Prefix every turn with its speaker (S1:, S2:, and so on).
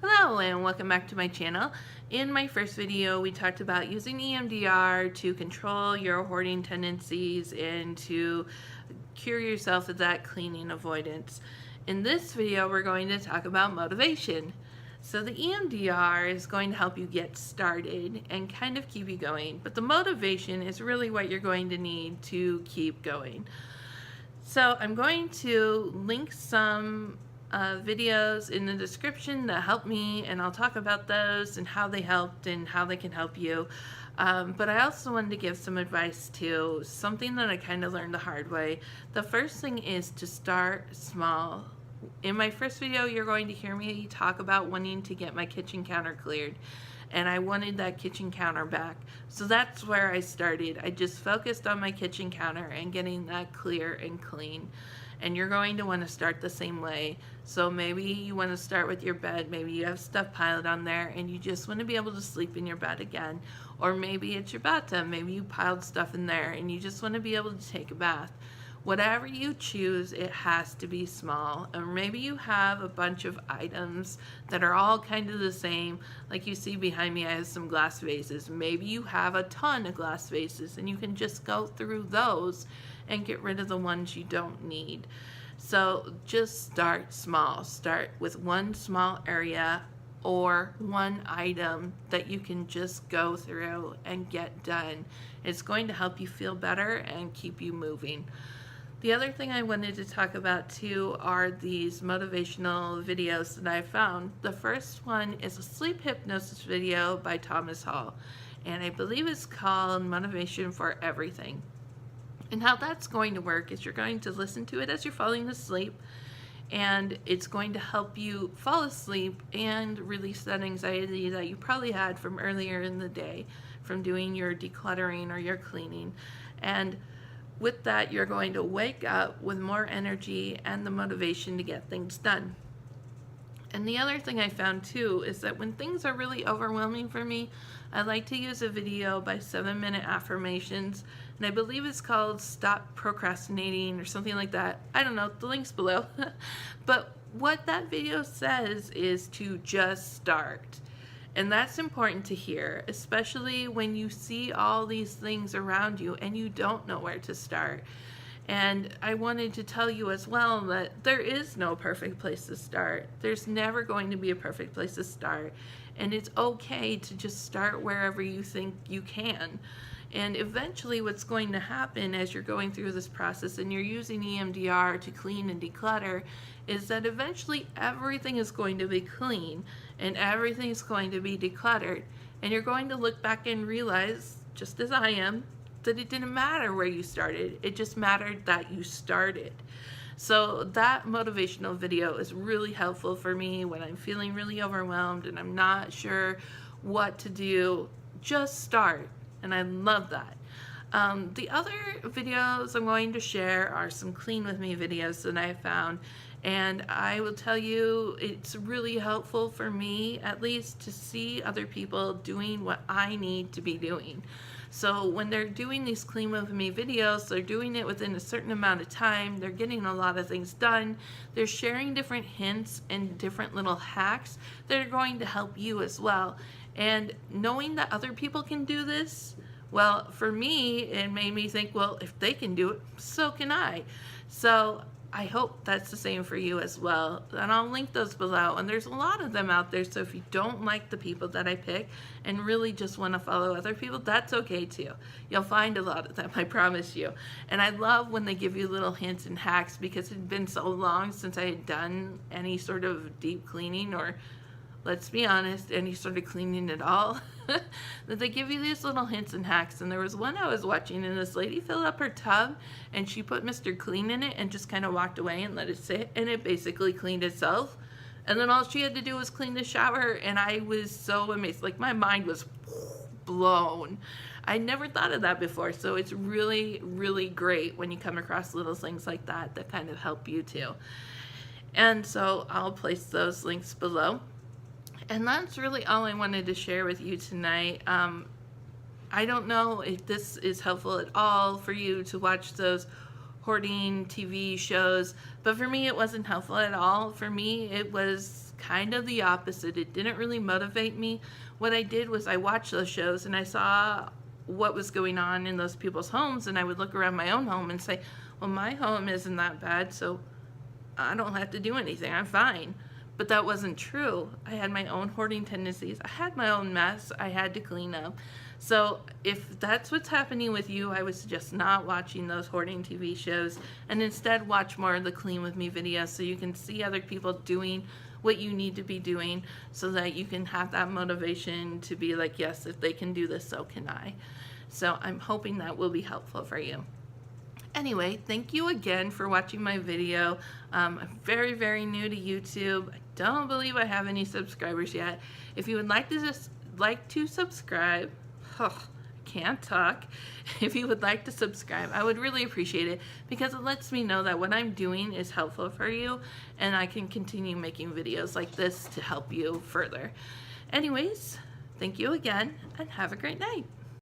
S1: Hello and welcome back to my channel. In my first video we talked about using EMDR to control your hoarding tendencies and to cure yourself of that cleaning avoidance. In this video we're going to talk about motivation. So the EMDR is going to help you get started and kind of keep you going, but the motivation is really what you're going to need to keep going. So I'm going to link some videos in the description that help me, and I'll talk about those and how they helped and how they can help you. But I also wanted to give some advice too, something that I kind of learned the hard way. The first thing is to start small. In my first video, you're going to hear me talk about wanting to get my kitchen counter cleared, and I wanted that kitchen counter back. So that's where I started. I just focused on my kitchen counter and getting that clear and clean. And you're going to want to start the same way. So maybe you want to start with your bed. Maybe you have stuff piled on there and you just want to be able to sleep in your bed again. Or maybe it's your bathtub. Maybe you piled stuff in there and you just want to be able to take a bath. Whatever you choose, it has to be small. Or maybe you have a bunch of items that are all kind of the same. Like you see behind me, I have some glass vases. Maybe you have a ton of glass vases and you can just go through those and get rid of the ones you don't need. So just start small. Start with one small area or one item that you can just go through and get done. It's going to help you feel better and keep you moving. The other thing I wanted to talk about too are these motivational videos that I found. The first one is a sleep hypnosis video by Thomas Hall, and I believe it's called Motivation for Everything. And how that's going to work is you're going to listen to it as you're falling asleep, and it's going to help you fall asleep and release that anxiety that you probably had from earlier in the day from doing your decluttering or your cleaning. And with that, you're going to wake up with more energy and the motivation to get things done. And the other thing I found too is that when things are really overwhelming for me, I like to use a video by 7-Minute Affirmations, and I believe it's called Stop Procrastinating or something like that. I don't know, the link's below. But what that video says is to just start. And that's important to hear, especially when you see all these things around you and you don't know where to start. And I wanted to tell you as well that there is no perfect place to start. There's never going to be a perfect place to start. And it's okay to just start wherever you think you can. And eventually what's going to happen as you're going through this process and you're using EMDR to clean and declutter is that eventually everything is going to be clean and everything is going to be decluttered. And you're going to look back and realize, just as I am, that it didn't matter where you started. It just mattered that you started. So that motivational video is really helpful for me when I'm feeling really overwhelmed and I'm not sure what to do. Just start. And I love that. The other videos I'm going to share are some clean with me videos that I found, and I will tell you it's really helpful for me at least to see other people doing what I need to be doing. So when they're doing these clean with me videos, they're doing it within a certain amount of time, they're getting a lot of things done, they're sharing different hints and different little hacks that are going to help you as well. And knowing that other people can do this, well, for me, it made me think, well, if they can do it, so can I. So I hope that's the same for you as well. And I'll link those below. And there's a lot of them out there, so if you don't like the people that I pick and really just want to follow other people, that's okay too. You'll find a lot of them, I promise you. And I love when they give you little hints and hacks, because it had been so long since I had done any sort of deep cleaning, or let's be honest, any sort of cleaning at all, that they give you these little hints and hacks. And there was one I was watching, and this lady filled up her tub and she put Mr. Clean in it and just kind of walked away and let it sit, and it basically cleaned itself. And then all she had to do was clean the shower, and I was so amazed. Like, my mind was blown. I never thought of that before. So it's really, really great when you come across little things like that that kind of help you too. And so I'll place those links below. And that's really all I wanted to share with you tonight. I don't know if this is helpful at all for you to watch those hoarding TV shows, but for me it wasn't helpful at all. For me it was kind of the opposite. It didn't really motivate me. What I did was I watched those shows and I saw what was going on in those people's homes, and I would look around my own home and say, well, my home isn't that bad, so I don't have to do anything. I'm fine. But that wasn't true. I had my own hoarding tendencies. I had my own mess I had to clean up. So if that's what's happening with you, I would suggest not watching those hoarding TV shows and instead watch more of the Clean With Me videos so you can see other people doing what you need to be doing so that you can have that motivation to be like, yes, if they can do this, so can I. So I'm hoping that will be helpful for you. Anyway, thank you again for watching my video. I'm very, very new to YouTube. I don't believe I have any subscribers yet. If you would like to subscribe, I can't talk. If you would like to subscribe, I would really appreciate it because it lets me know that what I'm doing is helpful for you and I can continue making videos like this to help you further. Anyways, thank you again and have a great night.